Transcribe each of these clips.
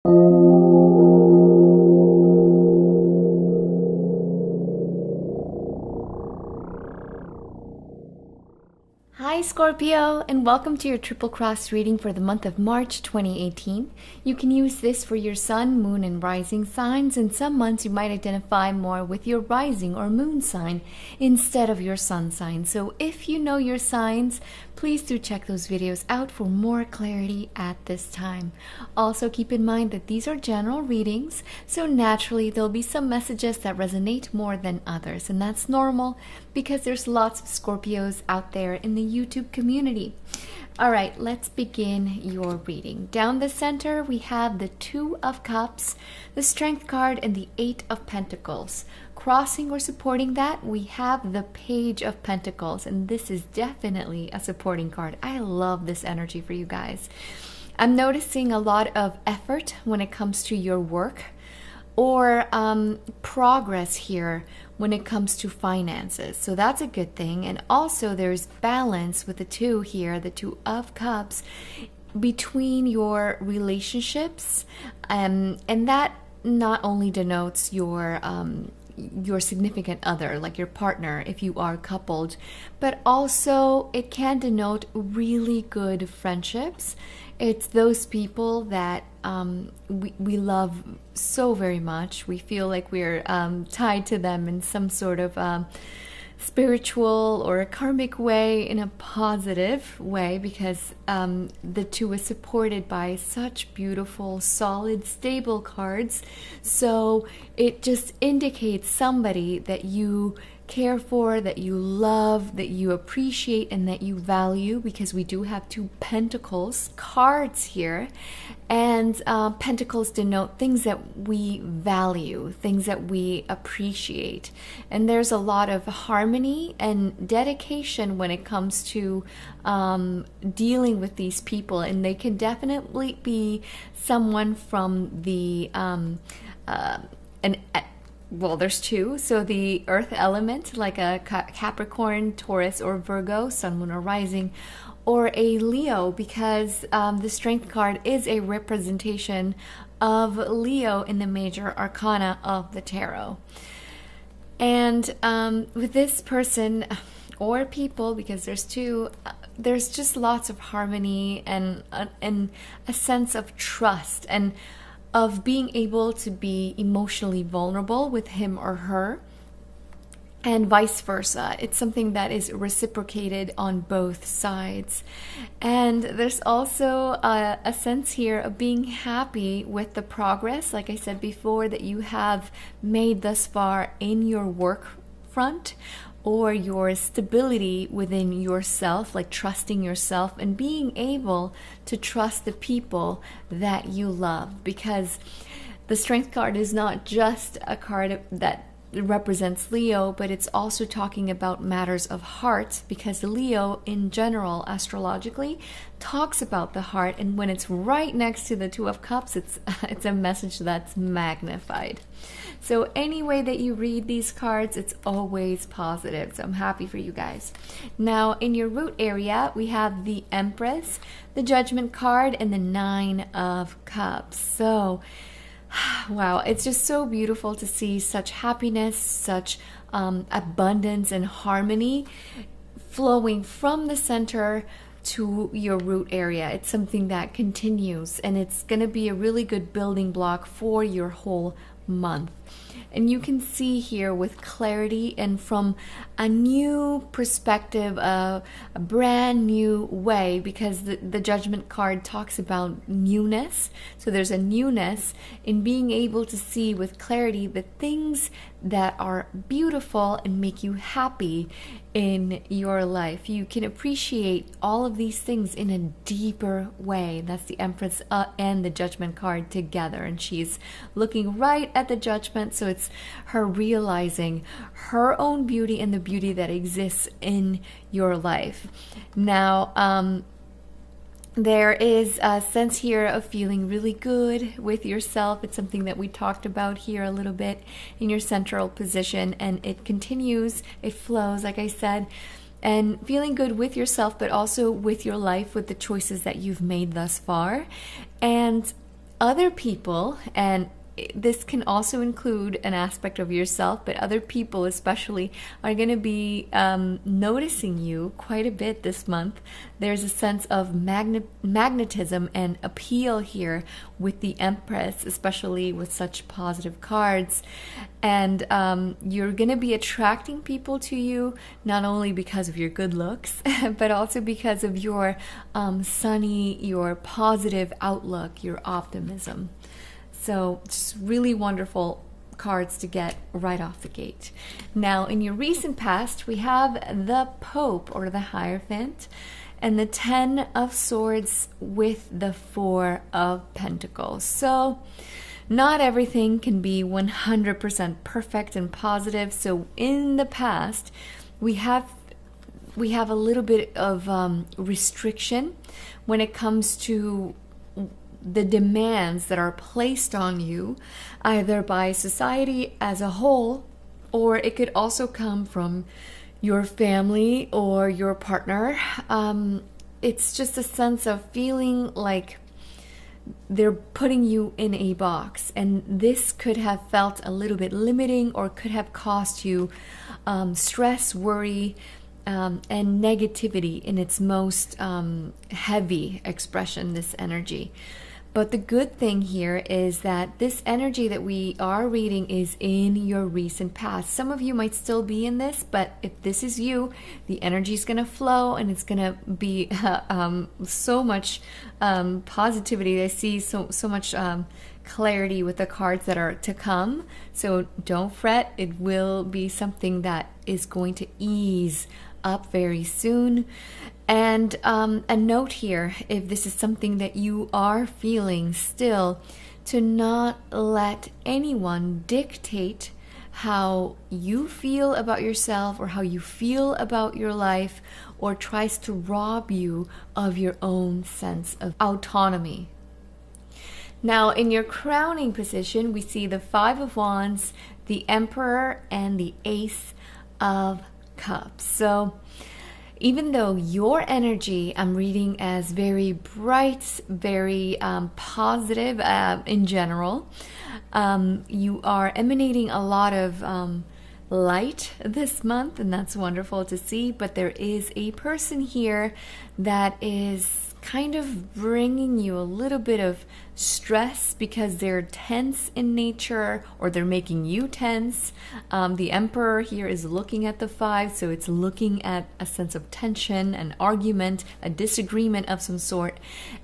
Hi Scorpio, and welcome to your Triple Cross reading for the month of March 2018. You can use this for your sun, moon, and rising signs, and some months you might identify more with your rising or moon sign instead of your sun sign. So if you know your signs, please do check those videos out for more clarity at this time. Also keep in mind that these are general readings, so naturally there'll be some messages that resonate more than others, and that's normal because there's lots of Scorpios out there in the YouTube community. All right, let's begin your reading. Down the center, we have the Two of Cups, the Strength card, and the Eight of Pentacles. Crossing or supporting that, we have the Page of Pentacles, and this is definitely a supporting card. I love this energy for you guys. I'm noticing a lot of effort when it comes to your work or progress here when it comes to finances. So that's a good thing. And also there's balance with the two here, the Two of Cups, between your relationships. And that not only denotes your significant other, like your partner, if you are coupled, but also it can denote really good friendships. It's those people that we love so very much. We feel like we're tied to them in some sort of spiritual or a karmic way, in a positive way, because the two is supported by such beautiful, solid, stable cards. So it just indicates somebody that you care for, that you love, that you appreciate, and that you value, because we do have two pentacles cards here, and pentacles denote things that we value, things that we appreciate, and there's a lot of harmony and dedication when it comes to dealing with these people, and they can definitely be someone from the well, there's two. So the earth element, like a Capricorn, Taurus, or Virgo, sun, moon, or rising, or a Leo, because the Strength card is a representation of Leo in the major arcana of the tarot. And with this person or people, because there's two, there's just lots of harmony and a sense of trust and of being able to be emotionally vulnerable with him or her, and vice versa. It's something that is reciprocated on both sides. And there's also a sense here of being happy with the progress, like I said before, that you have made thus far in your work front, or your stability within yourself, like trusting yourself and being able to trust the people that you love. Because the Strength card is not just a card that represents Leo, but it's also talking about matters of heart, because Leo in general astrologically talks about the heart, and when it's right next to the Two of Cups, it's a message that's magnified. So any way that you read these cards, it's always positive. So I'm happy for you guys. Now in your root area, we have the Empress, the Judgment card, and the Nine of Cups. So wow, it's just so beautiful to see such happiness, such abundance and harmony flowing from the center to your root area. It's something that continues, and it's going to be a really good building block for your whole month. And you can see here with clarity and from a new perspective, a brand new way, because the Judgment card talks about newness. So there's a newness in being able to see with clarity the things that are beautiful and make you happy in your life. You can appreciate all of these things in a deeper way. That's the Empress and the Judgment card together, and she's looking right at the Judgment, so it's her realizing her own beauty and the beauty that exists in your life. Now there is a sense here of feeling really good with yourself. It's something that we talked about here a little bit in your central position, and it continues, it flows, like I said, and feeling good with yourself, but also with your life, with the choices that you've made thus far. And other people, and this can also include an aspect of yourself, but other people especially are going to be noticing you quite a bit this month. There's a sense of magnetism and appeal here with the Empress, especially with such positive cards. And you're going to be attracting people to you, not only because of your good looks, but also because of your sunny, your positive outlook, your optimism. So just really wonderful cards to get right off the gate. Now, in your recent past, we have the Pope or the Hierophant and the 10 of Swords with the 4 of Pentacles. So not everything can be 100% perfect and positive. So in the past, we have a little bit of restriction when it comes to the demands that are placed on you, either by society as a whole, or it could also come from your family or your partner. It's just a sense of feeling like they're putting you in a box, and this could have felt a little bit limiting or could have cost you stress, worry, and negativity in its most heavy expression, this energy. But the good thing here is that this energy that we are reading is in your recent past. Some of you might still be in this, but if this is you, the energy is going to flow and it's going to be so much positivity. I see so much clarity with the cards that are to come. So don't fret. It will be something that is going to ease up very soon. And a note here, if this is something that you are feeling still, to not let anyone dictate how you feel about yourself or how you feel about your life, or tries to rob you of your own sense of autonomy. Now, in your crowning position, we see the 5 of Wands, the Emperor, and the Ace of Cups. So even though your energy I'm reading as very bright, very positive in general, you are emanating a lot of light this month, and that's wonderful to see. But there is a person here that is kind of bringing you a little bit of stress because they're tense in nature, or they're making you tense. The Emperor here is looking at the 5, so it's looking at a sense of tension, an argument, a disagreement of some sort.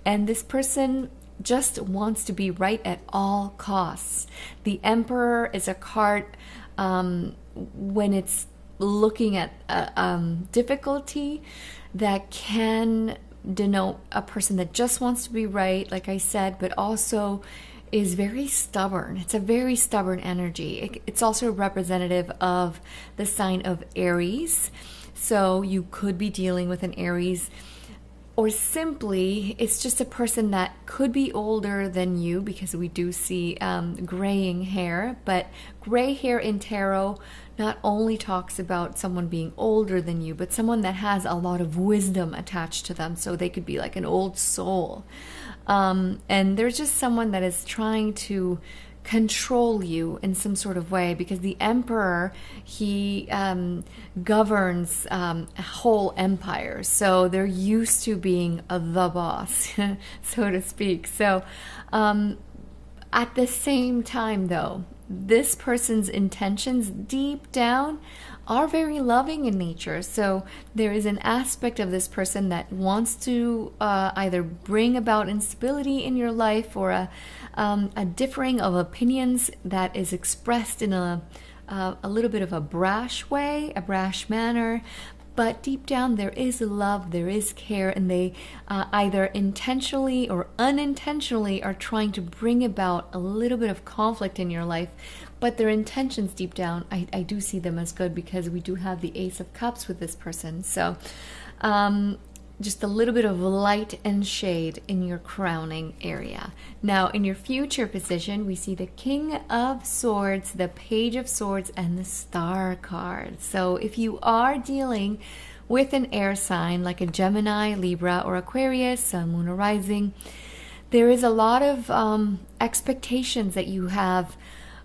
And this person just wants to be right at all costs. The Emperor is a card when it's looking at difficulty that can denote a person that just wants to be right, like I said, but also is very stubborn. It's a very stubborn energy. It's also representative of the sign of Aries. So you could be dealing with an Aries, or simply it's just a person that could be older than you, because we do see graying hair. But gray hair in tarot not only talks about someone being older than you, but someone that has a lot of wisdom attached to them. So they could be like an old soul. And there's just someone that is trying to control you in some sort of way, because the Emperor, he governs whole empires. So they're used to being the boss, so to speak. So at the same time, though, this person's intentions deep down are very loving in nature. So there is an aspect of this person that wants to either bring about instability in your life, or a differing of opinions that is expressed in a little bit of a brash way, a brash manner. But deep down there is love, there is care, and they either intentionally or unintentionally are trying to bring about a little bit of conflict in your life. But their intentions deep down, I do see them as good, because we do have the Ace of Cups with this person. So just a little bit of light and shade in your crowning area. Now, in your future position, we see the King of Swords, the Page of Swords, and the Star card. So if you are dealing with an air sign like a Gemini, Libra, or Aquarius, Sun, Moon, or Rising, there is a lot of expectations that you have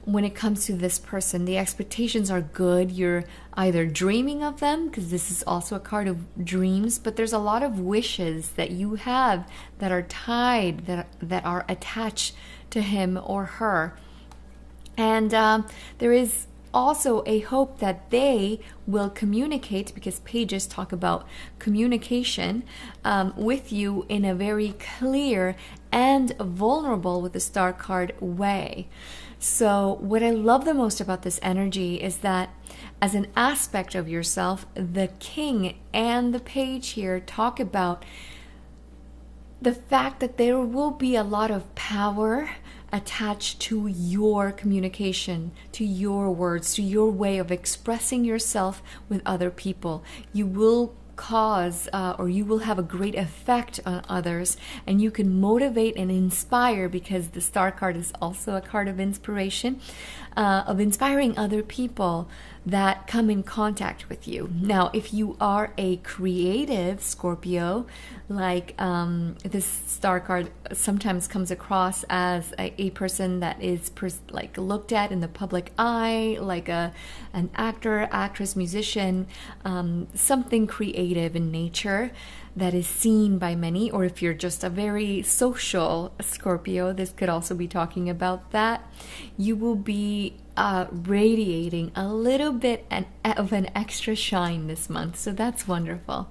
when it comes to this person. The expectations are good. You're either dreaming of them, because this is also a card of dreams, but there's a lot of wishes that you have that are tied, that are attached to him or her. And there is also a hope that they will communicate, because pages talk about communication with you in a very clear and vulnerable, with the star card, way. So what I love the most about this energy is that as an aspect of yourself, the king and the page here talk about the fact that there will be a lot of power attached to your communication, to your words, to your way of expressing yourself with other people. You will cause or you will have a great effect on others, and you can motivate and inspire, because the star card is also a card of inspiration, of inspiring other people that come in contact with you. Now, if you are a creative Scorpio, like this star card sometimes comes across as a person that is like looked at in the public eye, like an actor, actress, musician, something creative in nature that is seen by many. Or if you're just a very social Scorpio, this could also be talking about that. You will be radiating a little bit of an extra shine this month, so that's wonderful.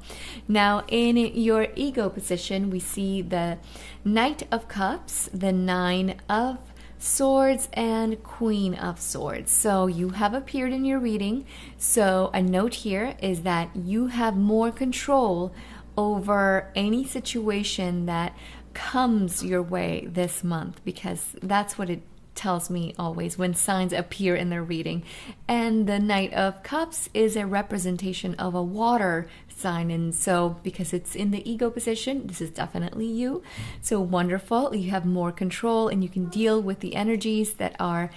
Now, in your ego position, we see the Knight of Cups, the Nine of Swords, and Queen of Swords. So you have appeared in your reading. So a note here is that you have more control over any situation that comes your way this month, because that's what it tells me always when signs appear in their reading. And the Knight of Cups is a representation of a water sign, and so because it's in the ego position, this is definitely you. So wonderful. You have more control, and you can deal with the energies that are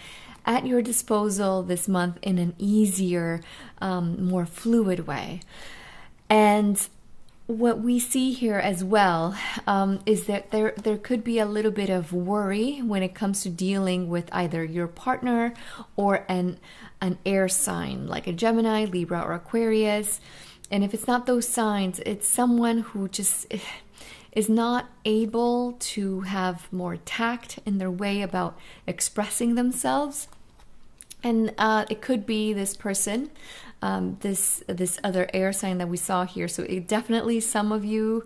at your disposal this month in an easier, more fluid way. And what we see here as well is that there could be a little bit of worry when it comes to dealing with either your partner or an air sign, like a Gemini, Libra, or Aquarius. And if it's not those signs, it's someone who just is not able to have more tact in their way about expressing themselves. And it could be this person, this other air sign that we saw here. So it definitely, some of you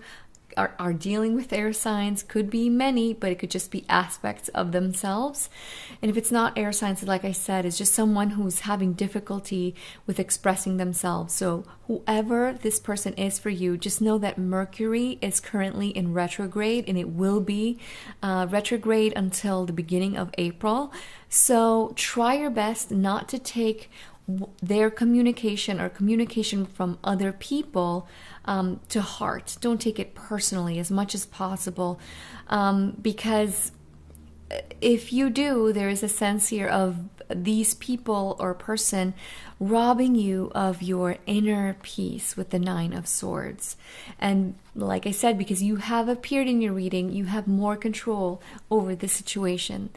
are dealing with air signs. Could be many, but it could just be aspects of themselves. And if it's not air signs, like I said, it's just someone who's having difficulty with expressing themselves. So whoever this person is for you, just know that Mercury is currently in retrograde, and it will be retrograde until the beginning of April. So try your best not to take their communication or communication from other people to heart. Don't take it personally as much as possible, because if you do, there is a sense here of these people or person robbing you of your inner peace with the Nine of Swords. And like I said, because you have appeared in your reading, you have more control over the situation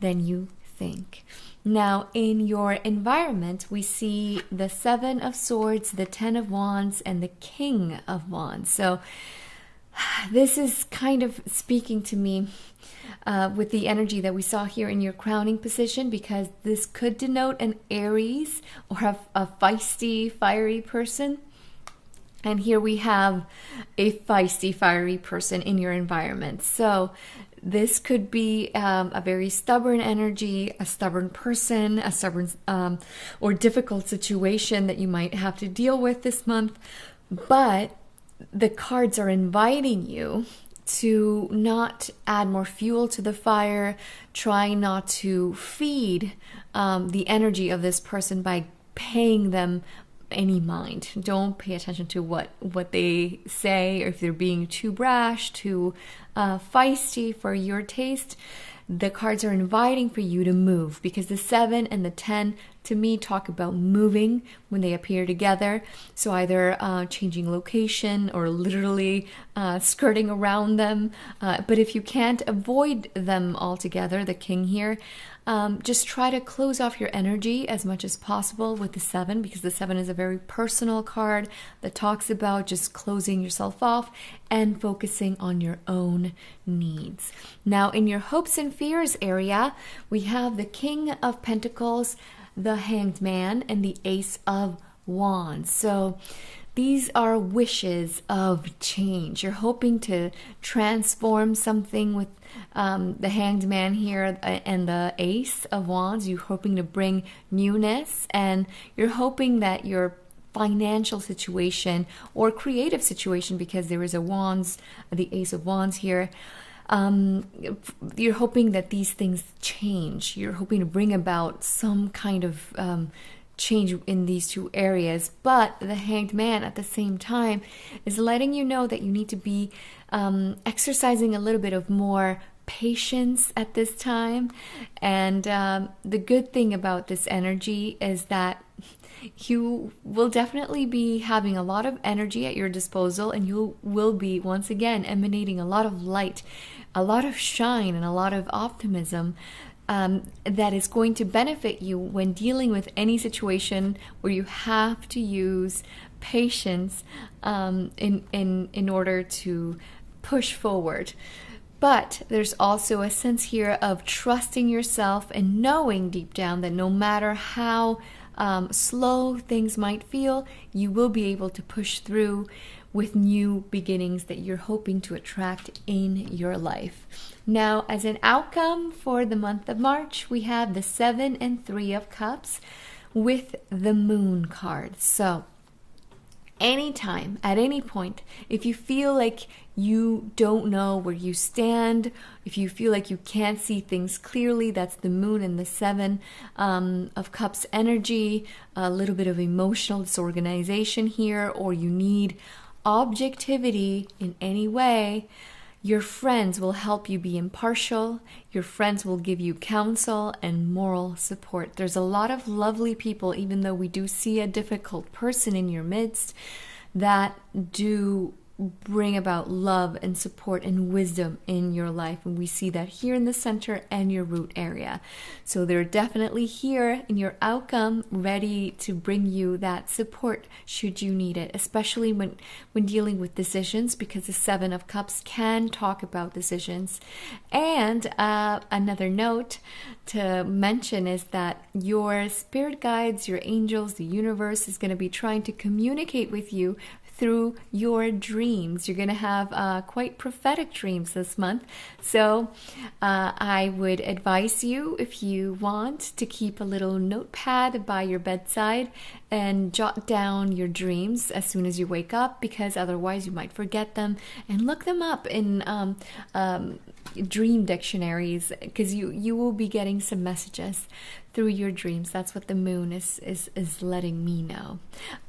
than you think. Now, in your environment, we see the Seven of Swords, the Ten of Wands, and the King of Wands. So this is kind of speaking to me with the energy that we saw here in your crowning position, because this could denote an Aries or a feisty, fiery person. And here we have a feisty, fiery person in your environment. So this could be a very stubborn energy, a stubborn person, a stubborn or difficult situation that you might have to deal with this month. But the cards are inviting you to not add more fuel to the fire. Try not to feed the energy of this person by paying them any mind. Don't pay attention to what they say, or if they're being too brash, too feisty for your taste. the cards are inviting for you to move, because the 7 and the 10 to me talk about moving when they appear together. So either changing location or literally skirting around them. But if you can't avoid them altogether, the king here, just try to close off your energy as much as possible with the 7, because the 7 is a very personal card that talks about just closing yourself off and focusing on your own needs. Now, in your hopes and fears area, we have the King of Pentacles, the Hanged Man, and the Ace of Wands. So these are wishes of change. You're hoping to transform something with the Hanged Man here and the Ace of Wands. You're hoping to bring newness, and you're hoping that your financial situation or creative situation, because there is a Wands, the Ace of Wands here, you're hoping that these things change. You're hoping to bring about some kind of change in these two areas. But the Hanged Man at the same time is letting you know that you need to be exercising a little bit of more patience at this time. And the good thing about this energy is that you will definitely be having a lot of energy at your disposal, and you will be once again emanating a lot of light, a lot of shine, and a lot of optimism that is going to benefit you when dealing with any situation where you have to use patience in order to push forward. But there's also a sense here of trusting yourself and knowing deep down that no matter how slow things might feel, you will be able to push through with new beginnings that you're hoping to attract in your life. Now, as an outcome for the month of March, we have the 7 and 3 of Cups with the Moon card. So anytime, at any point, if you feel like you don't know where you stand, if you feel like you can't see things clearly, that's the Moon and the 7 of Cups energy, a little bit of emotional disorganization here, or you need objectivity in any way, your friends will help you be impartial. Your friends will give you counsel and moral support. There's a lot of lovely people, even though we do see a difficult person in your midst, that do bring about love and support and wisdom in your life. And we see that here in the center and your root area. So they're definitely here in your outcome, ready to bring you that support should you need it, especially when dealing with decisions, because the 7 of Cups can talk about decisions. And another note to mention is that your spirit guides, your angels, the universe is going to be trying to communicate with you through your dreams. You're going to have quite prophetic dreams this month. So I would advise you, if you want, to keep a little notepad by your bedside and jot down your dreams as soon as you wake up, because otherwise you might forget them, and look them up in dream dictionaries, because you will be getting some messages through your dreams. That's what the Moon is letting me know.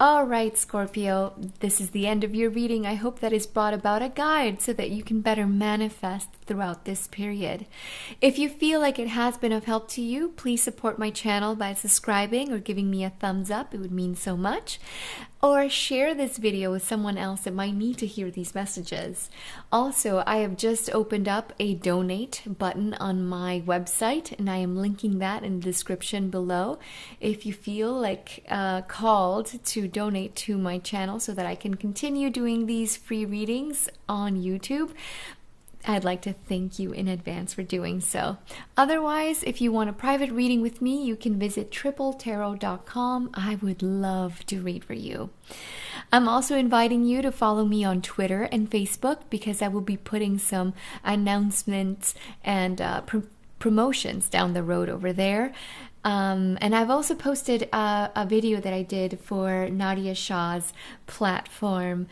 All right, Scorpio, this is the end of your reading. I hope that it's brought about a guide so that you can better manifest throughout this period. If you feel like it has been of help to you, please support my channel by subscribing or giving me a thumbs up. It would mean so much. Or share this video with someone else that might need to hear these messages. Also, I have just opened up a donate button on my website, and I am linking that in the description below. If you feel like called to donate to my channel so that I can continue doing these free readings on YouTube, I'd like to thank you in advance for doing so. Otherwise, if you want a private reading with me, you can visit tripletarot.com. I would love to read for you. I'm also inviting you to follow me on Twitter and Facebook, because I will be putting some announcements and promotions down the road over there. And I've also posted a video that I did for Nadia Shah's platform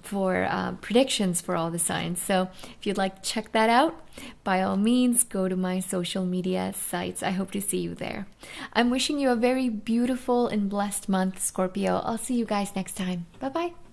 for predictions for all the signs. So if you'd like to check that out, by all means, go to my social media sites. I hope to see you there. I'm wishing you a very beautiful and blessed month, Scorpio. I'll see you guys next time. Bye-bye.